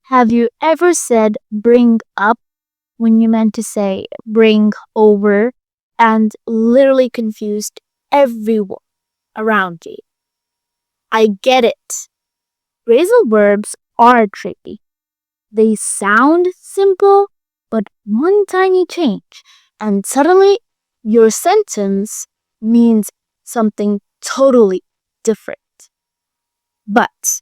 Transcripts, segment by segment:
Have you ever said bring up when you meant to say bring over and literally confused everyone around you? I get it. Phrasal verbs are tricky. They sound simple, but one tiny change, and suddenly your sentence means something totally different. But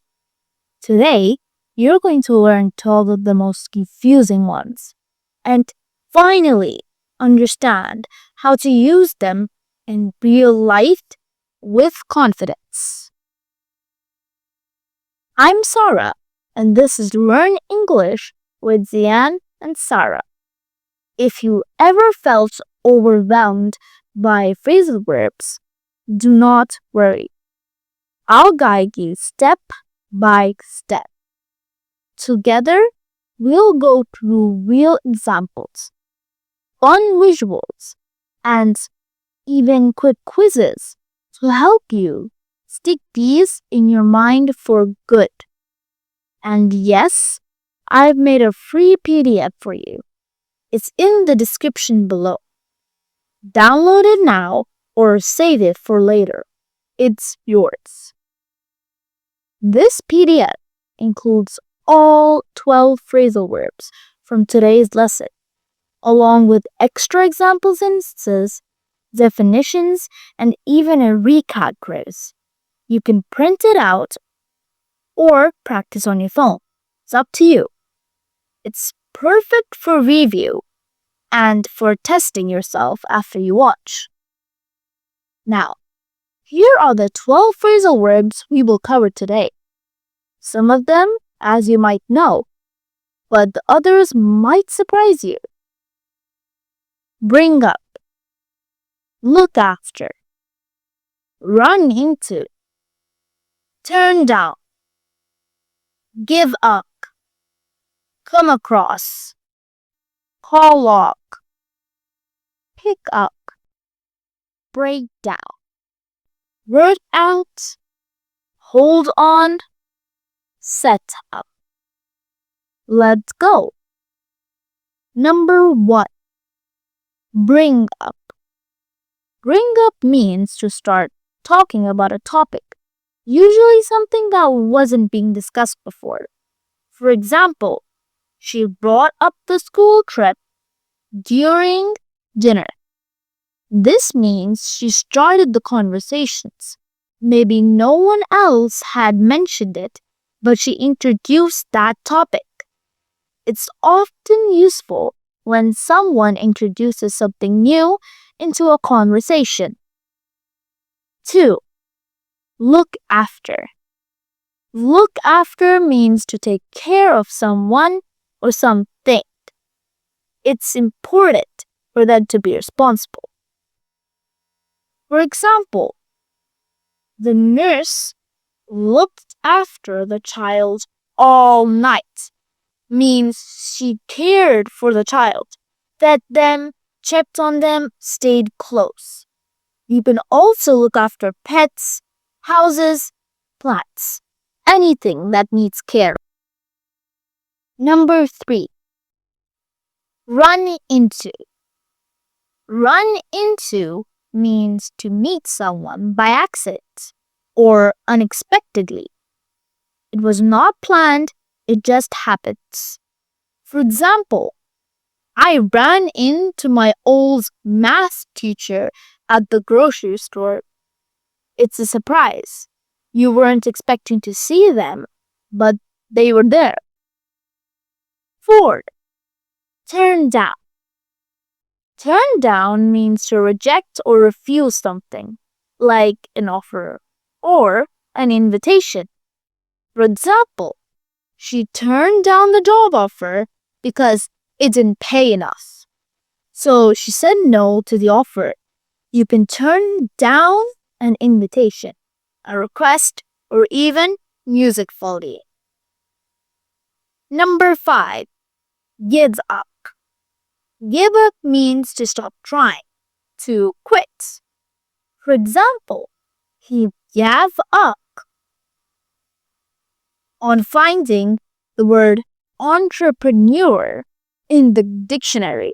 today, you're going to learn 12 of the most confusing ones and finally understand how to use them in real life with confidence. I'm Sarah, and this is Learn English with Zian and Sarah. If you ever felt overwhelmed by phrasal verbs, do not worry. I'll guide you step by step. Together, we'll go through real examples, fun visuals, and even quick quizzes to help you stick these in your mind for good. And yes, I've made a free PDF for you. It's in the description below. Download it now or save it for later. It's yours. This PDF includes all 12 phrasal verbs from today's lesson, along with extra example sentences, definitions, and even a recap quiz. You can print it out or practice on your phone. It's up to you. It's perfect for review and for testing yourself after you watch. Now, here are the 12 phrasal verbs we will cover today. Some of them, as you might know, but the others might surprise you. Bring up, look after, run into, turn down, give up, come across, call off, pick up, break down, word out, hold on, set up. Let's go. Number 1. Bring up. Bring up means to start talking about a topic, usually something that wasn't being discussed before. For example, she brought up the school trip during dinner. This means she started the conversations. Maybe no one else had mentioned it, but she introduced that topic. It's often useful when someone introduces something new into a conversation. 2. Look after. Look after means to take care of someone or something. It's important for them to be responsible. For example, the nurse looked after the child all night. Means she cared for the child, fed them, checked on them, stayed close. You can also look after pets, houses, plants, anything that needs care. Number 3. Run into. Run into means to meet someone by accident or unexpectedly. It was not planned. It just happens. For example, I ran into my old math teacher at the grocery store. It's a surprise. You weren't expecting to see them, but they were there. 4. Turn down. Turn down means to reject or refuse something, like an offer or an invitation. For example, she turned down the job offer because it didn't pay enough. So she said no to the offer. You can turn down an invitation, a request, or even music folly. Number 5. Give up. Give up means to stop trying, to quit. For example, he gave up on finding the word entrepreneur in the dictionary.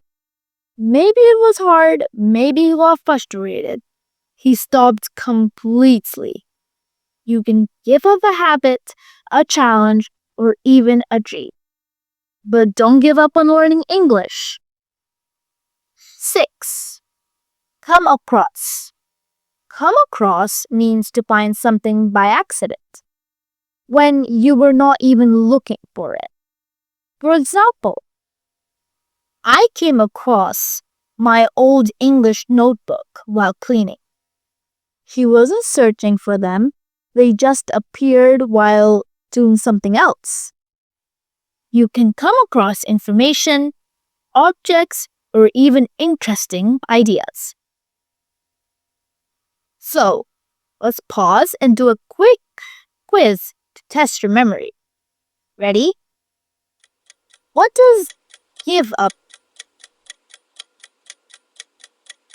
Maybe it was hard, maybe he got frustrated. He stopped completely. You can give up a habit, a challenge, or even a dream. But don't give up on learning English. 6. Come across. Come across means to find something by accident, when you were not even looking for it. For example, I came across my old English notebook while cleaning. He wasn't searching for them, they just appeared while doing something else. You can come across information, objects, or even interesting ideas. So, let's pause and do a quick quiz to test your memory. Ready? What does give up?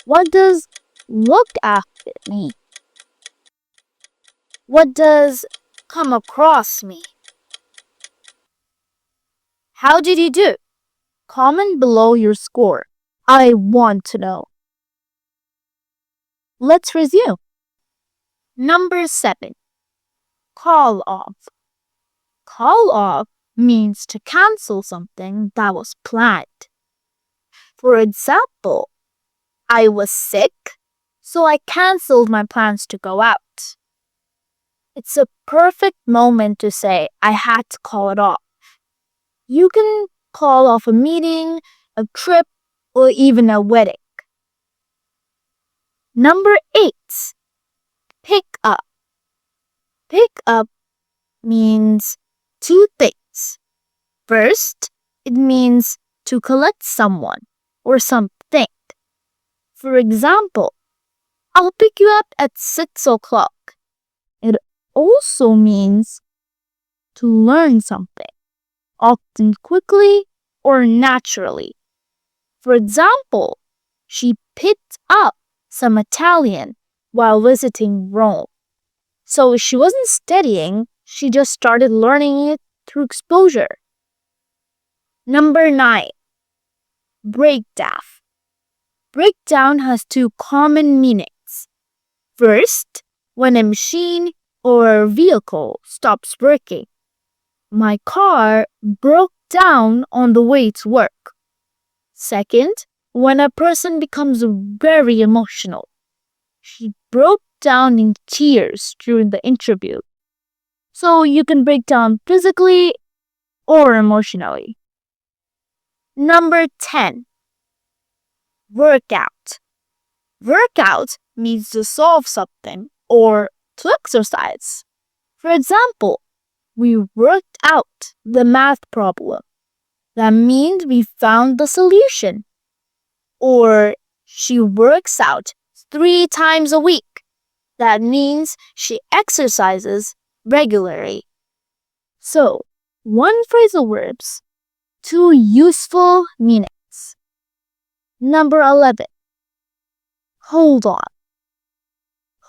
What does look after mean? What does come across mean? How did you do? Comment below your score. I want to know. Let's resume. Number 7. Call off. Call off means to cancel something that was planned. For example, I was sick, so I canceled my plans to go out. It's a perfect moment to say I had to call it off. You can call off a meeting, a trip, or even a wedding. Number 8. Pick up. Pick up means two things. First, it means to collect someone or something. For example, I'll pick you up at 6 o'clock. It also means to learn something, often quickly or naturally. For example, she picked up some Italian while visiting Rome. So she wasn't studying, she just started learning it through exposure. Number 9. Breakdown. Breakdown has two common meanings. First, when a machine or vehicle stops working. My car broke down on the way to work. Second, when a person becomes very emotional. She broke down in tears during the interview. So you can break down physically or emotionally. Number 10. Workout. Workout means to solve something or to exercise. For example, we worked out the math problem. That means we found the solution. Or she works out 3 times a week. That means she exercises regularly. So, 1 phrasal verbs, 2 useful meanings. Number 11. Hold on.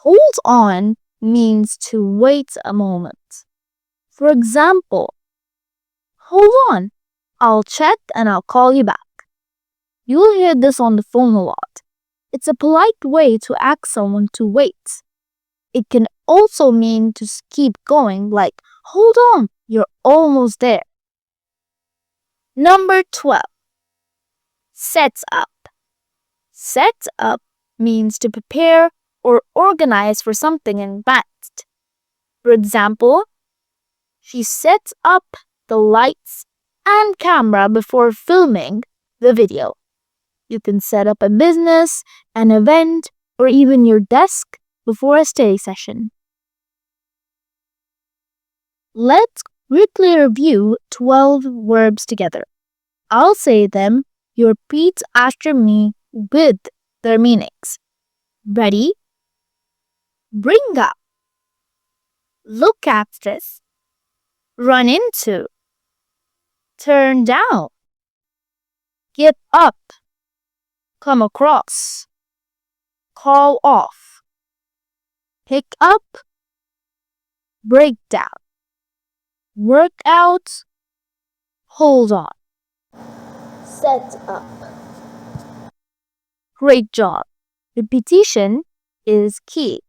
Hold on means to wait a moment. For example, hold on, I'll check and I'll call you back. You'll hear this on the phone a lot. It's a polite way to ask someone to wait. It can also mean to keep going, like, hold on, you're almost there. Number 12. Set up. Set up means to prepare or organize for something in advance. For example, she sets up the lights and camera before filming the video. You can set up a business, an event, or even your desk before a study session. Let's quickly review 12 verbs together. I'll say them, you repeat after me with their meanings. Ready? Bring up. Look at this. Run into. Turn down. Get up. Come across. Call off. Pick up. Break down. Work out. Hold on. Set up. Great job. Repetition is key.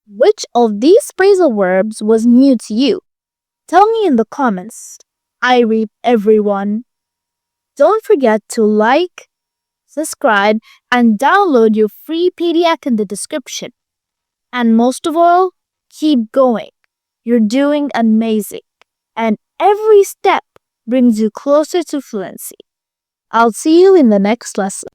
Which of these phrasal verbs was new to you? Tell me in the comments. I read everyone. Don't forget to like, subscribe, and download your free PDF in the description. And most of all, keep going. You're doing amazing. And every step brings you closer to fluency. I'll see you in the next lesson.